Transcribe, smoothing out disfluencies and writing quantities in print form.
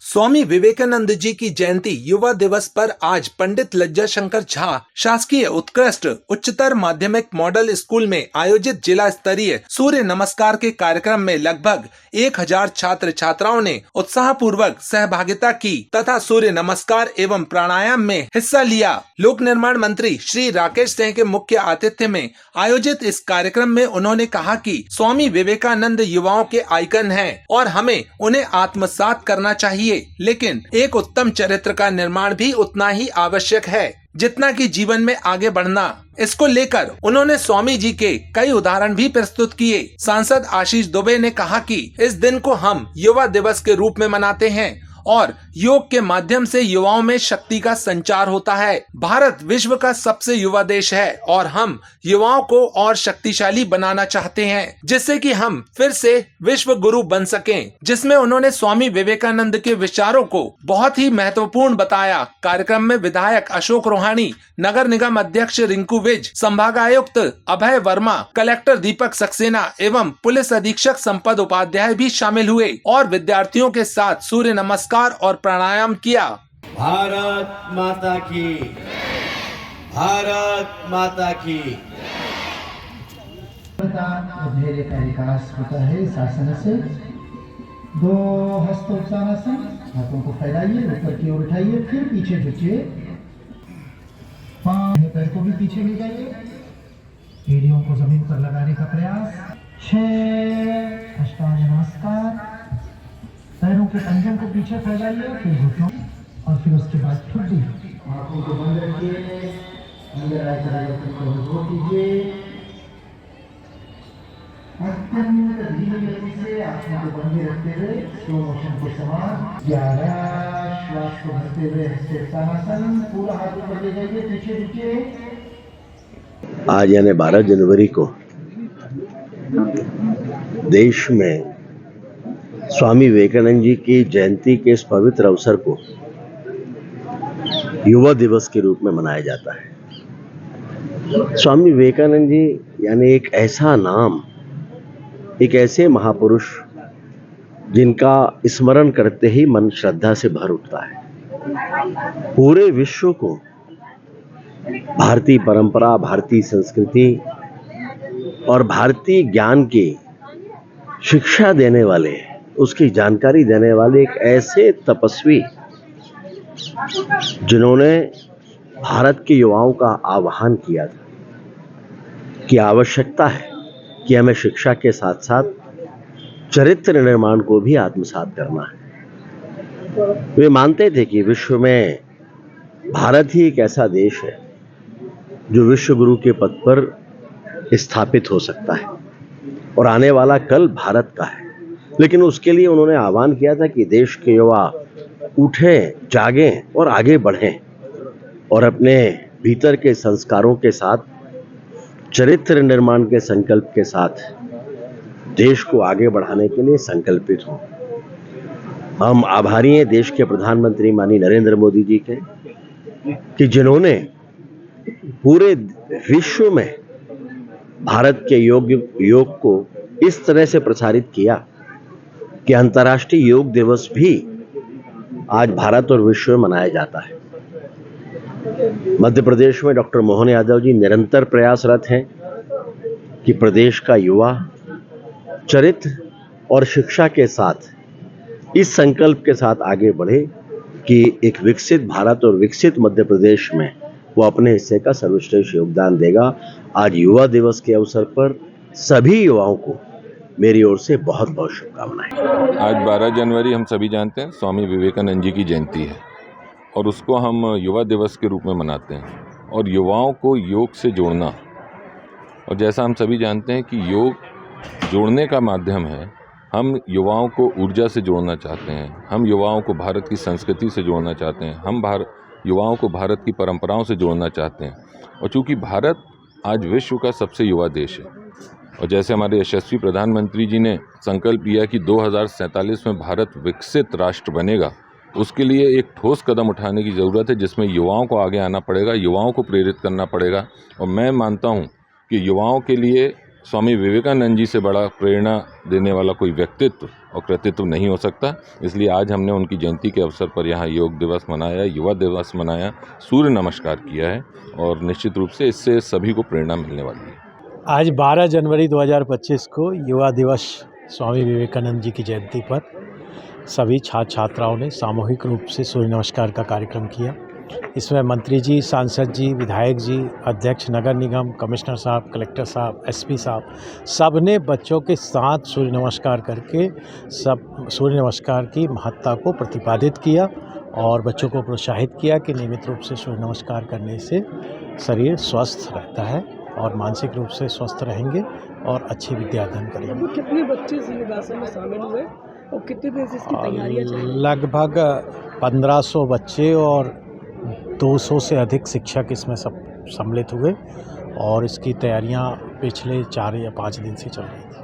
स्वामी विवेकानंद जी की जयंती युवा दिवस पर आज पंडित लज्जा शंकर झा शासकीय उत्कृष्ट उच्चतर माध्यमिक मॉडल स्कूल में आयोजित जिला स्तरीय सूर्य नमस्कार के कार्यक्रम में लगभग 1000 छात्र छात्राओं ने उत्साह पूर्वक सहभागिता की तथा सूर्य नमस्कार एवं प्राणायाम में हिस्सा लिया। लोक निर्माण मंत्री श्री राकेश सिंह के मुख्य आतिथ्य में आयोजित इस कार्यक्रम में उन्होंने कहा कि स्वामी विवेकानंद युवाओं के आइकन हैं और हमें उन्हें आत्मसात करना चाहिए, लेकिन एक उत्तम चरित्र का निर्माण भी उतना ही आवश्यक है जितना कि जीवन में आगे बढ़ना। इसको लेकर उन्होंने स्वामी जी के कई उदाहरण भी प्रस्तुत किए। सांसद आशीष दुबे ने कहा कि इस दिन को हम युवा दिवस के रूप में मनाते हैं और योग के माध्यम से युवाओं में शक्ति का संचार होता है। भारत विश्व का सबसे युवा देश है और हम युवाओं को और शक्तिशाली बनाना चाहते हैं, जिससे कि हम फिर से विश्व गुरु बन सकें, जिसमें उन्होंने स्वामी विवेकानंद के विचारों को बहुत ही महत्वपूर्ण बताया। कार्यक्रम में विधायक अशोक रोहानी, नगर निगम अध्यक्ष रिंकू विज, संभागायुक्त अभय वर्मा, कलेक्टर दीपक सक्सेना एवं पुलिस अधीक्षक संपद उपाध्याय भी शामिल हुए और विद्यार्थियों के साथ सूर्य नमस्कार और प्राणायाम किया। भारत माता की, भारत माता की। धैर्य का विकास होता है इस आसन से। दो हस्तोत्तानासन, हाथों को फैलाइए, ऊपर की ओर उठाइए, फिर पीछे झुकिए, पैर को भी पीछे ले जाइए, एड़ियों को जमीन पर लगाने का प्रयास। 6 अष्टांग नमस्कार। पैरों के पंजों को पीछे फैलाइए, फिर घुटनों और फिर उसके बाद ठुड्डी। आंखों को बंद रखिए, अंदर आकर को कीजिए। अत्यंत धीमी गति से आंखों को बंद रखते हुए स्लो मोशन के समान 11 श्वास को भरते हुए हस्तानासन। पूरा हाथ ऊपर ले जाइए, पीछे रुकिए। आज यानी 12 जनवरी को देश में स्वामी विवेकानंद जी की जयंती के इस पवित्र अवसर को युवा दिवस के रूप में मनाया जाता है। स्वामी विवेकानंद जी यानी एक ऐसा नाम, एक ऐसे महापुरुष जिनका स्मरण करते ही मन श्रद्धा से भर उठता है। पूरे विश्व को भारतीय परंपरा, भारतीय संस्कृति और भारतीय ज्ञान की शिक्षा देने वाले, उसकी जानकारी देने वाले एक ऐसे तपस्वी जिन्होंने भारत के युवाओं का आह्वान किया था कि आवश्यकता है कि हमें शिक्षा के साथ साथ चरित्र निर्माण को भी आत्मसात करना है। वे मानते थे कि विश्व में भारत ही एक ऐसा देश है जो विश्व गुरु के पद पर स्थापित हो सकता है और आने वाला कल भारत का है। लेकिन उसके लिए उन्होंने आह्वान किया था कि देश के युवा उठें, जागें और आगे बढ़ें और अपने भीतर के संस्कारों के साथ, चरित्र निर्माण के संकल्प के साथ देश को आगे बढ़ाने के लिए संकल्पित हों। हम आभारी हैं देश के प्रधानमंत्री माननीय नरेंद्र मोदी जी के कि जिन्होंने पूरे विश्व में भारत के योग को इस तरह से प्रसारित किया कि अंतर्राष्ट्रीय योग दिवस भी आज भारत और विश्व में मनाया जाता है। मध्य प्रदेश में डॉक्टर मोहन यादव जी निरंतर प्रयासरत हैं कि प्रदेश का युवा चरित्र और शिक्षा के साथ इस संकल्प के साथ आगे बढ़े कि एक विकसित भारत और विकसित मध्य प्रदेश में वो अपने हिस्से का सर्वश्रेष्ठ योगदान देगा। आज युवा दिवस के अवसर पर सभी युवाओं को मेरी ओर से बहुत बहुत शुभकामनाएं। आज 12 जनवरी हम सभी जानते हैं स्वामी विवेकानंद जी की जयंती है और उसको हम युवा दिवस के रूप में मनाते हैं और युवाओं को योग से जोड़ना, और जैसा हम सभी जानते हैं कि योग जोड़ने का माध्यम है। हम युवाओं को ऊर्जा से जोड़ना चाहते हैं, हम युवाओं को भारत की संस्कृति से जोड़ना चाहते हैं, हम युवाओं को भारत की परंपराओं से जोड़ना चाहते हैं। और चूँकि भारत आज विश्व का सबसे युवा देश है और जैसे हमारे यशस्वी प्रधानमंत्री जी ने संकल्प लिया कि 2047 में भारत विकसित राष्ट्र बनेगा, उसके लिए एक ठोस कदम उठाने की ज़रूरत है जिसमें युवाओं को आगे आना पड़ेगा, युवाओं को प्रेरित करना पड़ेगा। और मैं मानता हूं कि युवाओं के लिए स्वामी विवेकानंद जी से बड़ा प्रेरणा देने वाला कोई व्यक्तित्व और कृतित्व नहीं हो सकता। इसलिए आज हमने उनकी जयंती के अवसर पर यहाँ योग दिवस मनाया, युवा दिवस मनाया, सूर्य नमस्कार किया है और निश्चित रूप से इससे सभी को प्रेरणा मिलने वाली है। आज 12 जनवरी 2025 को युवा दिवस स्वामी विवेकानंद जी की जयंती पर सभी छात्र छात्राओं ने सामूहिक रूप से सूर्य नमस्कार का कार्यक्रम किया। इसमें मंत्री जी, सांसद जी, विधायक जी, अध्यक्ष नगर निगम, कमिश्नर साहब, कलेक्टर साहब, एसपी साहब, सब ने बच्चों के साथ सूर्य नमस्कार करके सब सूर्य नमस्कार की महत्ता को प्रतिपादित किया और बच्चों को प्रोत्साहित किया कि नियमित रूप से सूर्य नमस्कार करने से शरीर स्वस्थ रहता है और मानसिक रूप से स्वस्थ रहेंगे और अच्छी विद्या अध्ययन करेंगे। लगभग कितने बच्चे इस योगासन में शामिल हुए और कितने दिन से इसकी तैयारियां चल रही हैं? लगभग 1500 बच्चे और 200 से अधिक शिक्षक इसमें सब सम्मिलित हुए और इसकी तैयारियां पिछले 4 या 5 दिन से चल रही थी।